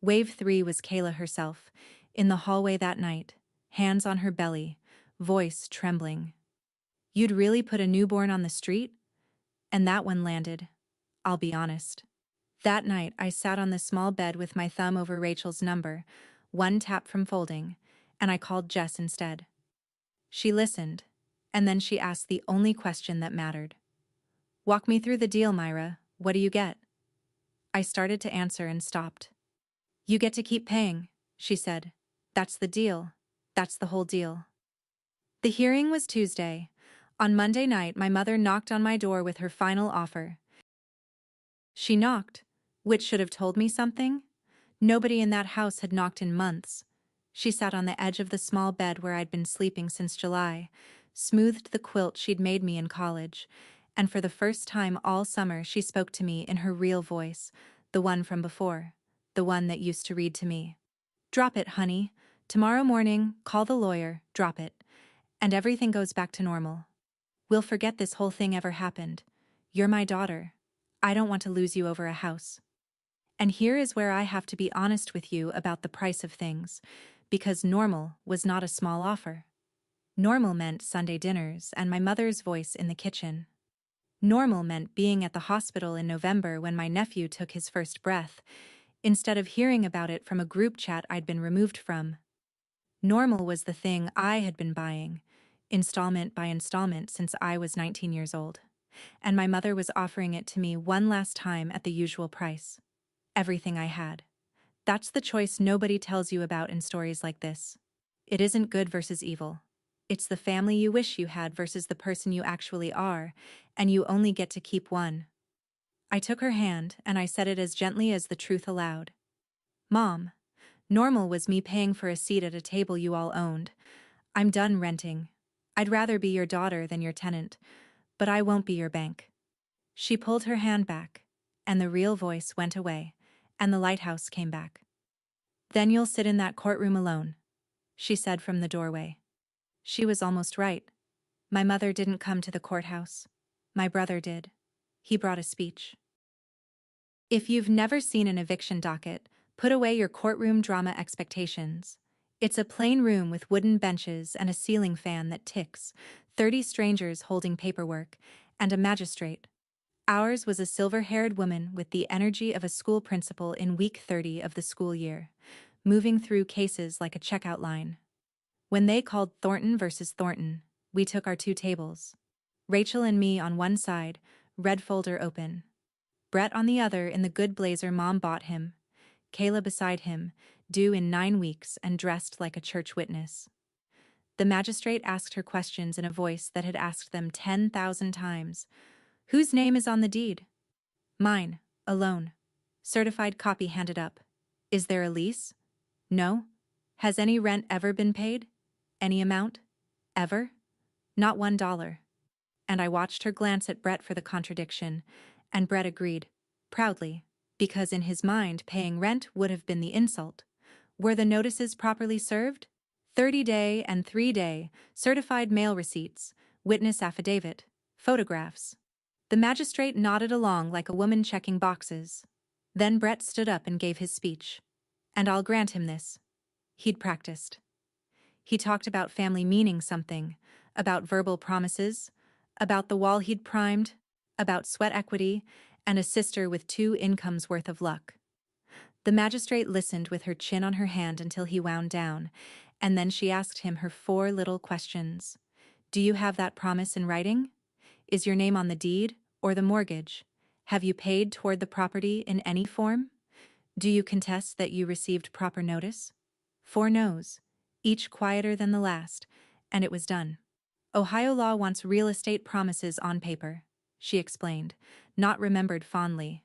Wave 3 was Kayla herself, in the hallway that night, hands on her belly, voice trembling. You'd really put a newborn on the street? And that one landed. I'll be honest. That night, I sat on the small bed with my thumb over Rachel's number, one tap from folding, and I called Jess instead. She listened, and then she asked the only question that mattered. Walk me through the deal, Myra. What do you get? I started to answer and stopped. You get to keep paying, she said. That's the deal. That's the whole deal. The hearing was Tuesday. On Monday night, my mother knocked on my door with her final offer. She knocked, which should have told me something. Nobody in that house had knocked in months. She sat on the edge of the small bed where I'd been sleeping since July, smoothed the quilt she'd made me in college, and for the first time all summer she spoke to me in her real voice, the one from before, the one that used to read to me. Drop it, honey. Tomorrow morning, call the lawyer, drop it, and everything goes back to normal. We'll forget this whole thing ever happened. You're my daughter. I don't want to lose you over a house. And here is where I have to be honest with you about the price of things, because normal was not a small offer. Normal meant Sunday dinners and my mother's voice in the kitchen. Normal meant being at the hospital in November when my nephew took his first breath, instead of hearing about it from a group chat I'd been removed from. Normal was the thing I had been buying, installment by installment since I was 19 years old, and my mother was offering it to me one last time at the usual price. Everything I had. That's the choice nobody tells you about in stories like this. It isn't good versus evil. It's the family you wish you had versus the person you actually are, and you only get to keep one. I took her hand, and I said it as gently as the truth allowed. Mom, Normal was me paying for a seat at a table you all owned. I'm done renting. I'd rather be your daughter than your tenant, but I won't be your bank." She pulled her hand back, and the real voice went away, and the lighthouse came back. "Then you'll sit in that courtroom alone," she said from the doorway. She was almost right. My mother didn't come to the courthouse. My brother did. He brought a speech. If you've never seen an eviction docket, put away your courtroom drama expectations. It's a plain room with wooden benches and a ceiling fan that ticks, 30 strangers holding paperwork, and a magistrate. Ours was a silver-haired woman with the energy of a school principal in week 30 of the school year, moving through cases like a checkout line. When they called Thornton versus Thornton, we took our 2 tables. Rachel and me on one side, red folder open. Brett on the other in the good blazer Mom bought him. Kayla beside him, due in 9 weeks and dressed like a church witness. The magistrate asked her questions in a voice that had asked them 10,000 times. "Whose name is on the deed?" "Mine, alone." Certified copy handed up. "Is there a lease?" "No." "Has any rent ever been paid?" "Any amount? Ever?" "Not $1. And I watched her glance at Brett for the contradiction, and Brett agreed, proudly, because in his mind paying rent would have been the insult. Were the notices properly served? 30-day and 3-day, certified mail receipts, witness affidavit, photographs. The magistrate nodded along like a woman checking boxes. Then Brett stood up and gave his speech. And I'll grant him this. He'd practiced. He talked about family meaning something, about verbal promises, about the wall he'd primed, about sweat equity, and a sister with 2 incomes worth of luck. The magistrate listened with her chin on her hand until he wound down, and then she asked him her 4 little questions. "Do you have that promise in writing? Is your name on the deed or the mortgage? Have you paid toward the property in any form? Do you contest that you received proper notice?" 4 no's, each quieter than the last, and it was done. "Ohio law wants real estate promises on paper," she explained, not remembered fondly.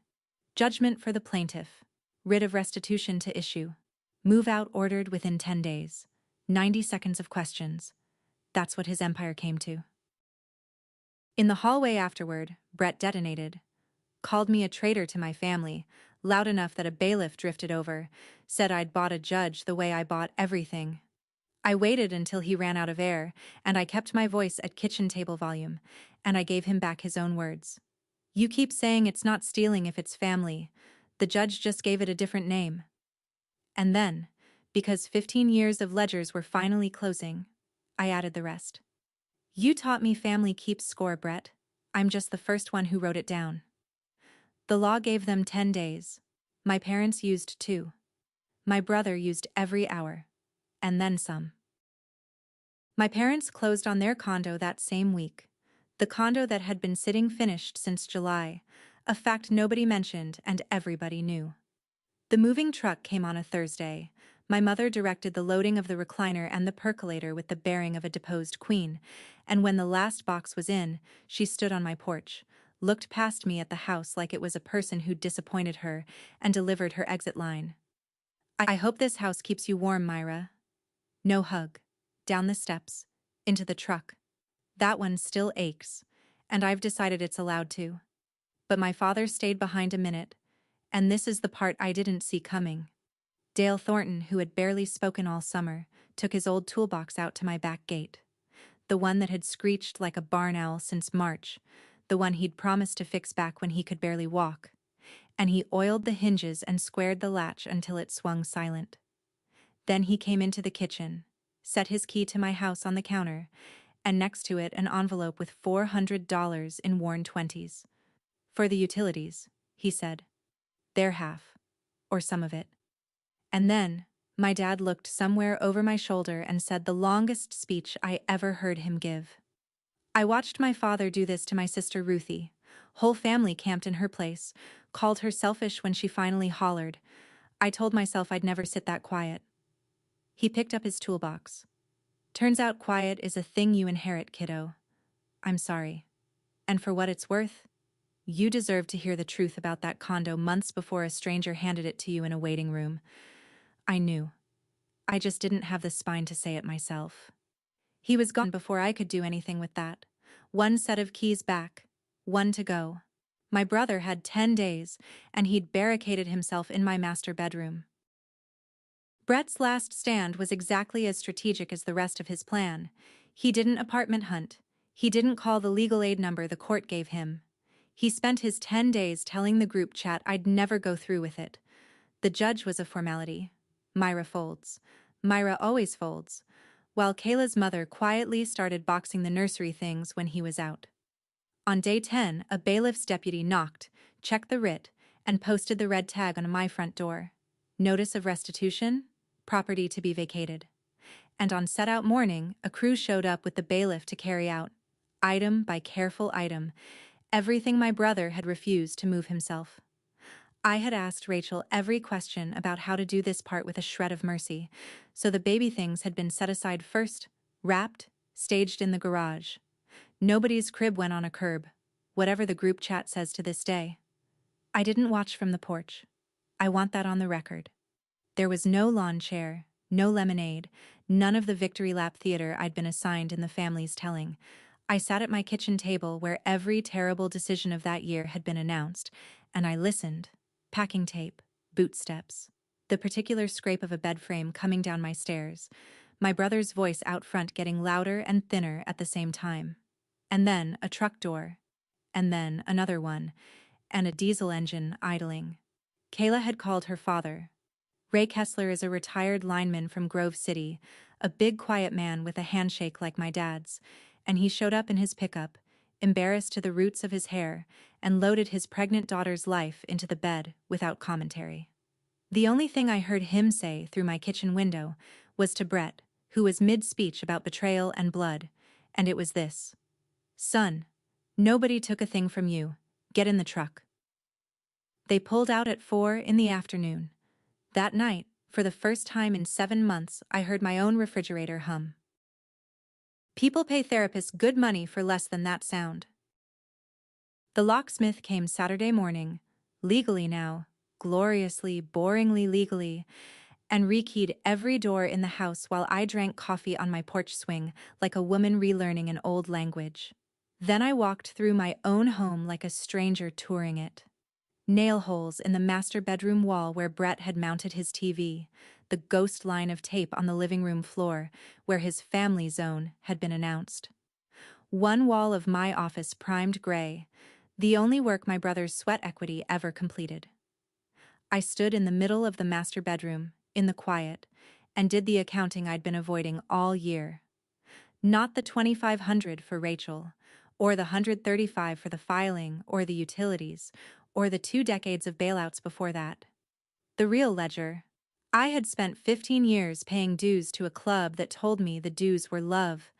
"Judgment for the plaintiff. Writ of restitution to issue. Move out ordered within 10 days. 90 seconds of questions." That's what his empire came to. In the hallway afterward, Brett detonated. Called me a traitor to my family, loud enough that a bailiff drifted over, said I'd bought a judge the way I bought everything. I waited until he ran out of air, and I kept my voice at kitchen table volume, and I gave him back his own words. "You keep saying it's not stealing if it's family. The judge just gave it a different name." And then, because 15 years of ledgers were finally closing, I added the rest. "You taught me family keeps score, Brett. I'm just the first one who wrote it down." The law gave them 10 days. My parents used 2. My brother used every hour. And then some. My parents closed on their condo that same week. The condo that had been sitting finished since July, a fact nobody mentioned and everybody knew. The moving truck came on a Thursday. My mother directed the loading of the recliner and the percolator with the bearing of a deposed queen, and when the last box was in, she stood on my porch, looked past me at the house like it was a person who'd disappointed her, and delivered her exit line. "I hope this house keeps you warm, Myra." No hug. Down the steps. Into the truck. That one still aches, and I've decided it's allowed to. But my father stayed behind a minute, and this is the part I didn't see coming. Dale Thornton, who had barely spoken all summer, took his old toolbox out to my back gate. The one that had screeched like a barn owl since March, the one he'd promised to fix back when he could barely walk. And he oiled the hinges and squared the latch until it swung silent. Then he came into the kitchen, set his key to my house on the counter, and next to it an envelope with $400 in worn 20s. "For the utilities," he said. "Their half. Or some of it." And then, my dad looked somewhere over my shoulder and said the longest speech I ever heard him give. I watched my father do this to my sister Ruthie. Whole family camped in her place, called her selfish when she finally hollered. I told myself I'd never sit that quiet. He picked up his toolbox. "Turns out quiet is a thing you inherit, kiddo. I'm sorry. And for what it's worth, you deserve to hear the truth about that condo months before a stranger handed it to you in a waiting room. I knew. I just didn't have the spine to say it myself. He was gone before I could do anything with that. One set of keys back, one to go. My brother had 10 days, and he'd barricaded himself in my master bedroom. Brett's last stand was exactly as strategic as the rest of his plan. He didn't apartment hunt. He didn't call the legal aid number the court gave him. He spent his 10 days telling the group chat I'd never go through with it. The judge was a formality. Myra folds. Myra always folds. While Kayla's mother quietly started boxing the nursery things when he was out. On day 10, a bailiff's deputy knocked, checked the writ, and posted the red tag on my front door. Notice of restitution, property to be vacated. And on set-out morning, a crew showed up with the bailiff to carry out, item by careful item, everything my brother had refused to move himself. I had asked Rachel every question about how to do this part with a shred of mercy, so the baby things had been set aside first, wrapped, staged in the garage. Nobody's crib went on a curb, whatever the group chat says to this day. I didn't watch from the porch. I want that on the record. There was no lawn chair, no lemonade, none of the victory lap theater I'd been assigned in the family's telling. I sat at my kitchen table where every terrible decision of that year had been announced, and I listened. Packing tape, boot steps, the particular scrape of a bed frame coming down my stairs, my brother's voice out front getting louder and thinner at the same time. And then a truck door, and then another one, and a diesel engine idling. Kayla had called her father. Ray Kessler is a retired lineman from Grove City, a big quiet man with a handshake like my dad's, and he showed up in his pickup, embarrassed to the roots of his hair, and loaded his pregnant daughter's life into the bed without commentary. The only thing I heard him say through my kitchen window was to Brett, who was mid-speech about betrayal and blood, and it was this. Son, nobody took a thing from you. Get in the truck. They pulled out at 4 in the afternoon. That night, for the first time in 7 months, I heard my own refrigerator hum. People pay therapists good money for less than that sound. The locksmith came Saturday morning, legally now, gloriously, boringly legally, and rekeyed every door in the house while I drank coffee on my porch swing like a woman relearning an old language. Then I walked through my own home like a stranger touring it. Nail holes in the master bedroom wall where Brett had mounted his TV, the ghost line of tape on the living room floor where his family zone had been announced. One wall of my office primed gray, the only work my brother's sweat equity ever completed. I stood in the middle of the master bedroom, in the quiet, and did the accounting I'd been avoiding all year. Not the $2,500 for Rachel, or the $135 for the filing or the utilities, or the 2 decades of bailouts before that. The real ledger. I had spent 15 years paying dues to a club that told me the dues were love.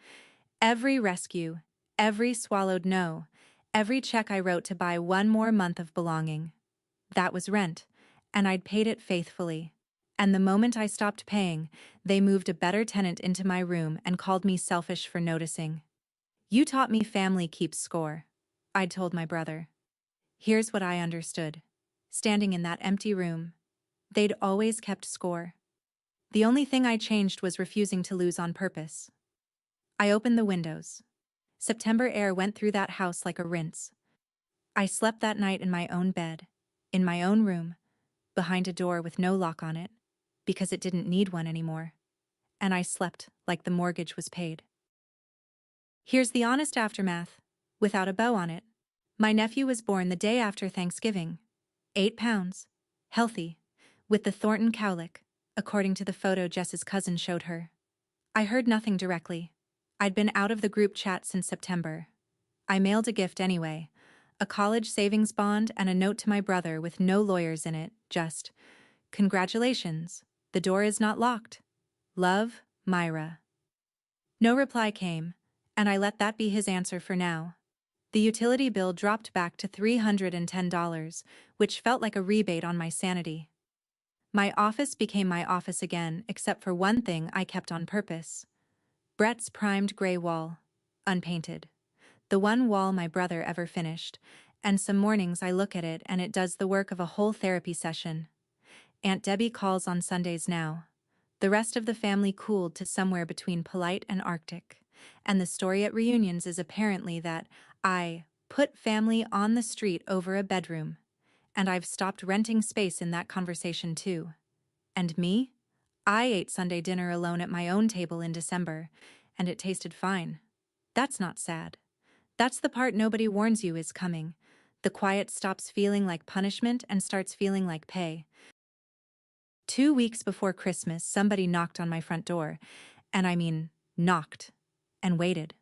Every rescue, every swallowed no, every check I wrote to buy one more month of belonging. That was rent, and I'd paid it faithfully. And the moment I stopped paying, they moved a better tenant into my room and called me selfish for noticing. You taught me family keeps score, I'd told my brother. Here's what I understood. Standing in that empty room, they'd always kept score. The only thing I changed was refusing to lose on purpose. I opened the windows. September air went through that house like a rinse. I slept that night in my own bed, in my own room, behind a door with no lock on it, because it didn't need one anymore. And I slept like the mortgage was paid. Here's the honest aftermath, without a bow on it. My nephew was born the day after Thanksgiving. 8 pounds, healthy, with the Thornton cowlick, according to the photo Jess's cousin showed her. I heard nothing directly. I'd been out of the group chat since September. I mailed a gift anyway, a college savings bond and a note to my brother with no lawyers in it, just, "Congratulations, the door is not locked. Love, Myra." No reply came, and I let that be his answer for now. The utility bill dropped back to $310, which felt like a rebate on my sanity. My office became my office again, except for one thing I kept on purpose. Brett's primed gray wall, unpainted. The one wall my brother ever finished, and some mornings I look at it and it does the work of a whole therapy session. Aunt Debbie calls on Sundays now. The rest of the family cooled to somewhere between polite and Arctic. And the story at reunions is apparently that I put family on the street over a bedroom. And I've stopped renting space in that conversation too. And me? I ate Sunday dinner alone at my own table in December, and it tasted fine. That's not sad. That's the part nobody warns you is coming. The quiet stops feeling like punishment and starts feeling like pay. 2 weeks before Christmas, somebody knocked on my front door, and I mean, knocked, and waited.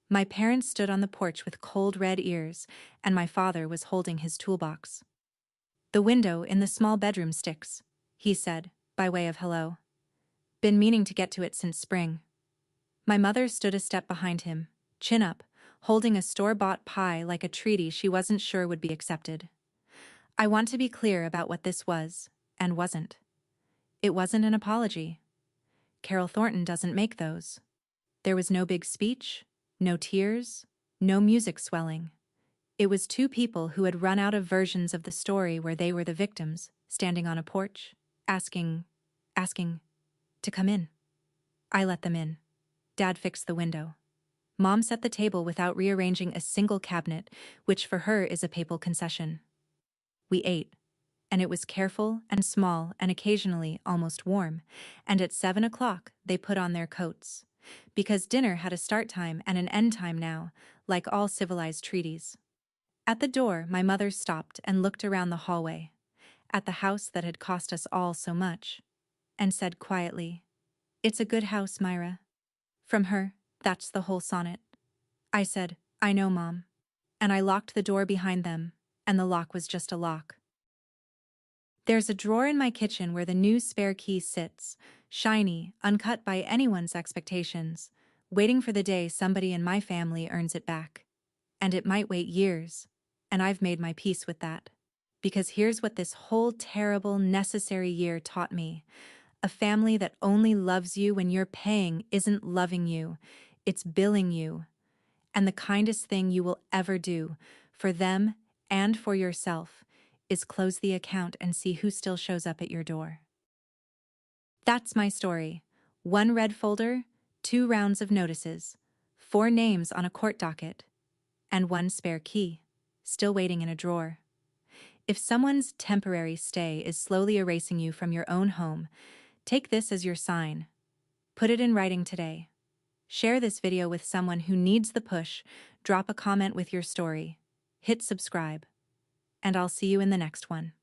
My parents stood on the porch with cold red ears, and my father was holding his toolbox. "The window in the small bedroom sticks," he said, by way of hello. "Been meaning to get to it since spring." My mother stood a step behind him, chin up, holding a store-bought pie like a treaty she wasn't sure would be accepted. I want to be clear about what this was, and wasn't. It wasn't an apology. Carol Thornton doesn't make those. There was no big speech, no tears, no music swelling. It was two people who had run out of versions of the story where they were the victims, standing on a porch, asking to come in. I let them in. Dad fixed the window. Mom set the table without rearranging a single cabinet, which for her is a papal concession. We ate, and it was careful and small and occasionally almost warm, and at 7 o'clock they put on their coats. Because dinner had a start time and an end time now, like all civilized treaties. At the door, my mother stopped and looked around the hallway, at the house that had cost us all so much, and said quietly, "It's a good house, Myra." From her, that's the whole sonnet. I said, "I know, Mom." And I locked the door behind them, and the lock was just a lock. There's a drawer in my kitchen where the new spare key sits, shiny, uncut by anyone's expectations, waiting for the day somebody in my family earns it back. And it might wait years, and I've made my peace with that. Because here's what this whole terrible, necessary year taught me. A family that only loves you when you're paying isn't loving you, it's billing you. And the kindest thing you will ever do, for them and for yourself, is close the account and see who still shows up at your door. That's my story. 1 red folder, 2 rounds of notices, 4 names on a court docket, and 1 spare key, still waiting in a drawer. If someone's temporary stay is slowly erasing you from your own home, take this as your sign. Put it in writing today. Share this video with someone who needs the push, drop a comment with your story, hit subscribe, and I'll see you in the next one.